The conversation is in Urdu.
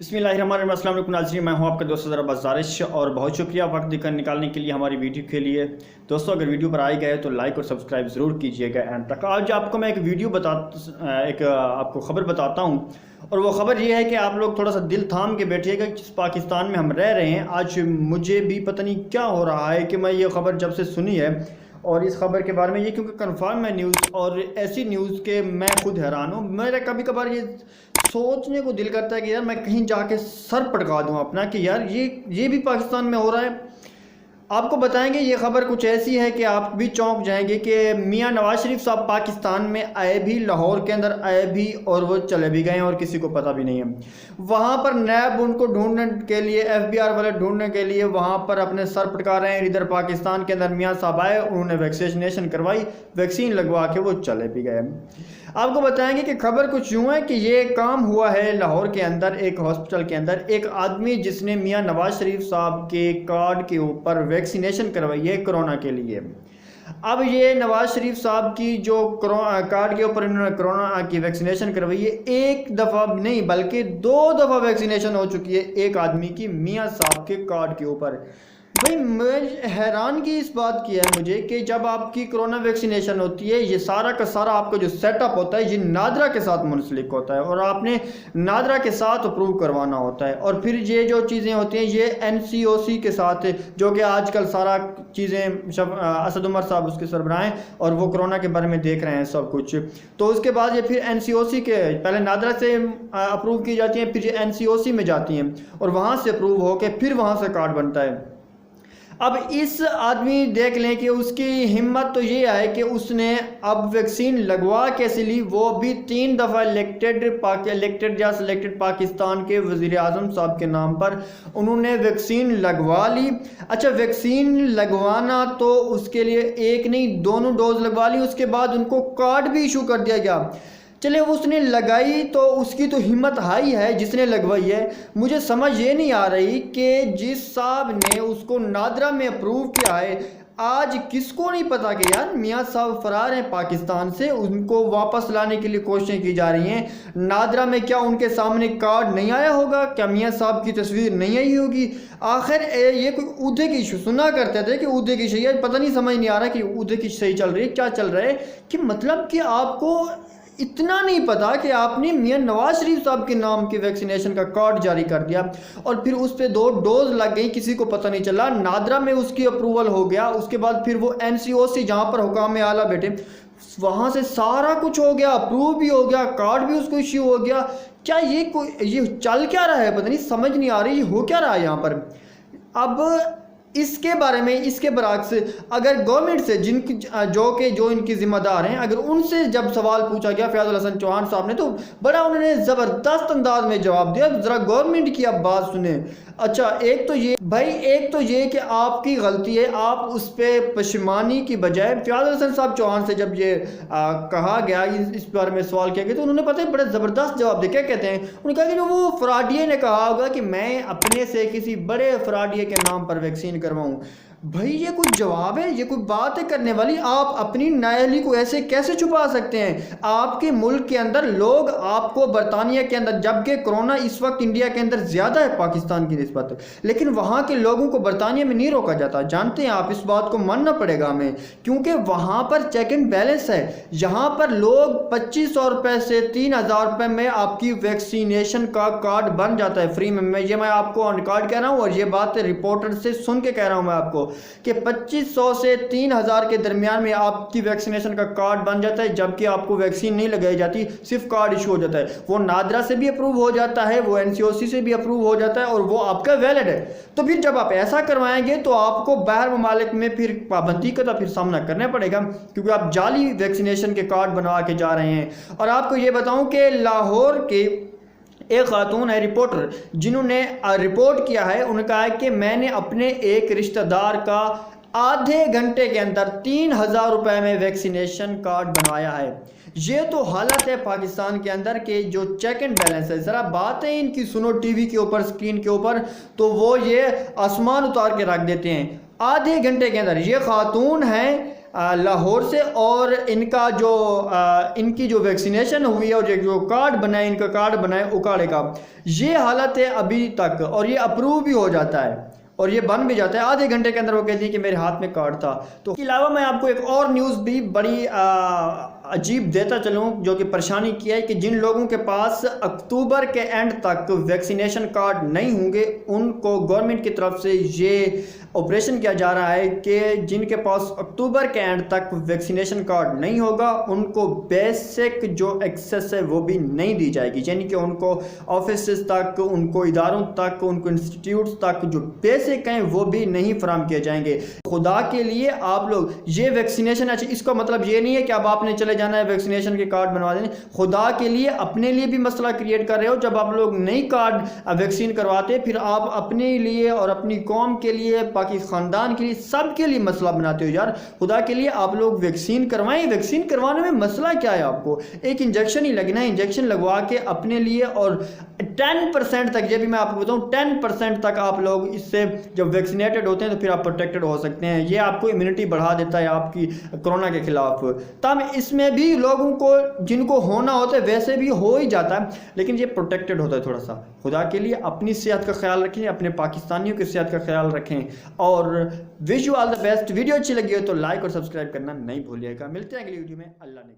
بسم اللہ الرحمن الرحیم۔ السلام علیکم ناظرین، میں ہوں آپ کا دوست ذرا بازارش اور بہت شکریہ وقت نکالنے کے لیے ہماری ویڈیو کے لیے۔ دوستو اگر ویڈیو پر آئے گئے تو لائک اور سبسکرائب ضرور کیجئے گا اینڈ تک۔ آج آپ کو میں آپ کو خبر بتاتا ہوں، اور وہ خبر یہ ہے کہ آپ لوگ تھوڑا سا دل تھام کے بیٹھیے گا۔ جس پاکستان میں ہم رہ رہے ہیں، آج مجھے بھی پتہ نہیں کیا ہو رہا ہے کہ میں یہ خبر جب سے سنی ہے، اور اس خبر کے بارے میں یہ کیونکہ کنفرم ہے نیوز، اور ایسی نیوز کہ میں خود حیران ہوں۔ میرا کبھی کبھار یہ سوچنے کو دل کرتا ہے کہ یار میں کہیں جا کے سر پٹکا دوں اپنا کہ یار یہ بھی پاکستان میں ہو رہا ہے۔ آپ کو بتائیں گے یہ خبر کچھ ایسی ہے کہ آپ بھی چونک جائیں گے کہ میاں نواز شریف صاحب پاکستان میں آئے بھی، لاہور کے اندر آئے بھی، اور وہ چلے بھی گئے اور کسی کو پتہ بھی نہیں ہے۔ وہاں پر نیب ان کو ڈھونڈنے کے لیے، ایف بی آر والے ڈھونڈنے کے لیے وہاں پر اپنے سر پٹکا رہے ہیں۔ ادھر پاکستان کے اندر میاں صاحب آئے، انہوں نے ویکسینیشن کروائی، ویکسین لگوا کے وہ چلے بھی گئے۔ آپ کو بتائیں گے کہ خبر کچھ یوں ہے کہ یہ کام ہوا ہے لاہور کے اندر ایک ہاسپٹل کے اندر۔ ایک آدمی جس نے میاں نواز شریف صاحب کے کارڈ کے اوپر ویکسینیشن کروائی ہے کرونا کے لیے۔ اب یہ نواز شریف صاحب کی جو کارڈ کے اوپر انہوں نے کرونا کی ویکسینیشن کروائی ہے، ایک دفعہ نہیں بلکہ 2 دفعہ ویکسینیشن ہو چکی ہے ایک آدمی کی میاں صاحب کے کارڈ کے اوپر۔ بھائی میں حیرانگی اس بات کی ہے مجھے کہ جب آپ کی کرونا ویکسینیشن ہوتی ہے، یہ سارا کا سارا آپ کا جو سیٹ اپ ہوتا ہے یہ نادرا کے ساتھ منسلک ہوتا ہے، اور آپ نے نادرا کے ساتھ اپروو کروانا ہوتا ہے، اور پھر یہ جو چیزیں ہوتی ہیں یہ این سی او سی کے ساتھ، جو کہ آج کل سارا چیزیں اسد عمر صاحب اس کے سربراہ ہیں اور وہ کرونا کے بارے میں دیکھ رہے ہیں سب کچھ۔ تو اس کے بعد یہ پھر این سی او سی کے پہلے نادرا سے اپروو کی جاتی ہیں، پھر یہ این سی او سی میں جاتی ہیں، اور وہاں سے اپروو ہو کے پھر وہاں سے کارڈ بنتا ہے۔ اب اس آدمی دیکھ لیں کہ اس کی ہمت تو یہ ہے کہ اس نے اب ویکسین لگوا کیسے لی، وہ بھی 3 دفعہ سلیکٹڈ پاکستان کے وزیر اعظم صاحب کے نام پر انہوں نے ویکسین لگوا لی۔ اچھا ویکسین لگوانا تو اس کے لیے ایک نہیں 2 ڈوز لگوا لی، اس کے بعد ان کو کارڈ بھی ایشو کر دیا گیا۔ چلے اس نے لگائی تو اس کی تو ہمت ہائی ہے جس نے لگوائی ہے۔ مجھے سمجھ یہ نہیں آ رہی کہ جس صاحب نے اس کو نادرا میں اپروو کیا ہے، آج کس کو نہیں پتا کہ یار میاں صاحب فرار ہیں پاکستان سے، ان کو واپس لانے کے لیے کوششیں کی جا رہی ہیں۔ نادرا میں کیا ان کے سامنے کارڈ نہیں آیا ہوگا؟ کیا میاں صاحب کی تصویر نہیں آئی ہوگی؟ آخر یہ کوئی عہدے کی سنا کرتے تھے کہ عہدے کی صحیح ہے، پتہ نہیں سمجھ نہیں آ رہا کہ عہدے کی صحیح چل رہی ہے کیا چل رہا ہے، کہ مطلب کہ آپ کو اتنا نہیں پتا کہ آپ نے میاں نواز شریف صاحب کے نام کی ویکسینیشن کا کارڈ جاری کر دیا، اور پھر اس پہ 2 ڈوز لگ گئی، کسی کو پتہ نہیں چلا۔ نادرا میں اس کی اپروول ہو گیا، اس کے بعد پھر وہ این سی او سی جہاں پر حکام اعلیٰ بیٹھے وہاں سے سارا کچھ ہو گیا، اپروو بھی ہو گیا، کارڈ بھی اس کو ایشو ہو گیا۔ کیا یہ چل کیا رہا ہے؟ پتہ نہیں سمجھ نہیں آ رہی یہ ہو کیا رہا ہے یہاں پر۔ اب اس کے بارے میں، اس کے برعکس اگر گورنمنٹ سے جو ان کی ذمہ دار ہیں، اگر ان سے جب سوال پوچھا گیا فیاض الحسن چوہان صاحب نے، تو بڑا انہوں نے زبردست انداز میں جواب دیا۔ ذرا گورنمنٹ کی اب بات سنیں۔ اچھا ایک تو یہ کہ آپ کی غلطی ہے، آپ اس پہ پشیمانی کی بجائے فیاض الحسن صاحب چوہان سے جب یہ کہا گیا، اس بارے میں سوال کیا گیا، تو انہوں نے پتہ ہے بڑے زبردست جواب دیا۔ کیا کہتے ہیں؟ انہوں نے کہا کہ وہ فراڈیے نے کہا ہوگا کہ میں اپنے سے کسی بڑے فراڈیے کے نام پر ویکسین کرواؤں۔ بھائی یہ کوئی جواب ہے؟ یہ کوئی بات ہے کرنے والی؟ آپ اپنی نااہلی کو ایسے کیسے چھپا سکتے ہیں؟ آپ کے ملک کے اندر لوگ آپ کو برطانیہ کے اندر، جبکہ کرونا اس وقت انڈیا کے اندر زیادہ ہے پاکستان کی نسبت، لیکن وہاں کے لوگوں کو برطانیہ میں نہیں روکا جاتا۔ جانتے ہیں آپ، اس بات کو ماننا پڑے گا ہمیں، کیونکہ وہاں پر چیک اینڈ بیلنس ہے۔ یہاں پر لوگ 2500 روپے سے 3000 روپے میں آپ کی ویکسینیشن کا کارڈ بن جاتا ہے فری میں۔ یہ میں آپ کو آن ریکارڈ کہہ رہا ہوں، اور یہ بات رپورٹر سے سن کے کہہ رہا ہوں میں آپ کو، کہ 2500 سے 3000 کے درمیان میں آپ کی ویکسینیشن کا کارڈ بن جاتا ہے، جبکہ آپ کو ویکسین نہیں لگائی جاتی، صرف کارڈ ایشو ہو جاتا ہے۔ وہ نادرا سے بھی اپروو ہو جاتا ہے، وہ این سی او سی سے بھی اپروو ہو جاتا ہے، اور وہ آپ کا ویلڈ ہے۔ تو پھر جب آپ ایسا کروائیں گے تو آپ کو باہر ممالک میں پھر پابندی کا تو پھر سامنا کرنا پڑے گا، کیونکہ آپ جعلی ویکسینیشن کے کارڈ بنوا کے جا رہے ہیں۔ اور آپ کو یہ بتاؤں کہ لاہور کے ایک خاتون ہے رپورٹر، جنہوں نے رپورٹ کیا ہے، انہوں نے کہا ہے کہ میں نے اپنے ایک رشتہ دار کا آدھے گھنٹے کے اندر 3000 روپے میں ویکسینیشن کارڈ بنوایا ہے۔ یہ تو حالت ہے پاکستان کے اندر کہ جو چیک اینڈ بیلنس ہے، ذرا باتیں ان کی سنو ٹی وی کے اوپر، اسکرین کے اوپر، تو وہ یہ آسمان اتار کے رکھ دیتے ہیں۔ آدھے گھنٹے کے اندر یہ خاتون ہیں لاہور سے، اور ان کا جو ان کی جو ویکسینیشن ہوئی ہے اور جو کارڈ بنائے، ان کا کارڈ بنائے اکاڑے کا، یہ حالت ہے ابھی تک، اور یہ اپروو بھی ہو جاتا ہے اور یہ بن بھی جاتا ہے آدھے گھنٹے کے اندر، وہ کہتی ہے کہ میرے ہاتھ میں کارڈ تھا۔ تو اس کے علاوہ میں آپ کو ایک اور نیوز بھی بڑی عجیب دیتا چلوں، جو کہ پریشانی کیا ہے کہ جن لوگوں کے پاس اکتوبر کے اینڈ تک ویکسینیشن کارڈ نہیں ہوں گے، ان کو گورنمنٹ کی طرف سے یہ آپریشن کیا جا رہا ہے کہ جن کے پاس اکتوبر کے اینڈ تک ویکسینیشن کارڈ نہیں ہوگا، ان کو بیسک جو ایکسیس ہے وہ بھی نہیں دی جائے گی، یعنی کہ ان کو آفیسز تک، ان کو اداروں تک، ان کو انسٹیٹیوٹس تک جو بیسک ہیں وہ بھی نہیں فراہم کیے جائیں گے۔ خدا کے لیے آپ لوگ یہ ویکسینیشن، اچھا اس کا مطلب یہ نہیں ہے کہ اب آپ نے چلے جانا ہے ویکسینیشن کے کارڈ بنوا دینے، خدا کے لیے اپنے لیے بھی مسئلہ کریٹ کر رہے ہو۔ جب آپ لوگ نئی کارڈ ویکسین کرواتے، پھر آپ اپنے لیے اور اپنی قوم کے لیے، خاندان کے لیے، سب کے لیے مسئلہ بناتے ہو۔ یار خدا کے لیے آپ لوگ ویکسین کروائیں، ویکسین کروانے میں مسئلہ کیا ہے؟ آپ کو ایک انجیکشن ہی لگنا ہے، انجیکشن لگوا کے اپنے لیے، اور 10% تک، یہ بھی میں آپ کو بتاؤں 10% تک آپ لوگ اس سے جب ویکسینیٹڈ ہوتے ہیں تو پھر آپ پروٹیکٹڈ ہو سکتے ہیں۔ یہ آپ کو امیونٹی بڑھا دیتا ہے آپ کی کرونا کے خلاف۔ تب اس میں بھی لوگوں کو جن کو ہونا ہوتا ہے ویسے بھی ہو ہی جاتا ہے، لیکن یہ پروٹیکٹڈ ہوتا ہے تھوڑا سا۔ خدا کے لیے اپنی صحت کا خیال رکھیں، اپنے پاکستانیوں کی صحت کا خیال رکھیں، اور wish you all the best. Video اچھی لگی ہو تو لائک اور سبسکرائب کرنا نہیں بھولیے گا۔ ملتے ہیں اگلی ویڈیو میں، اللہ نے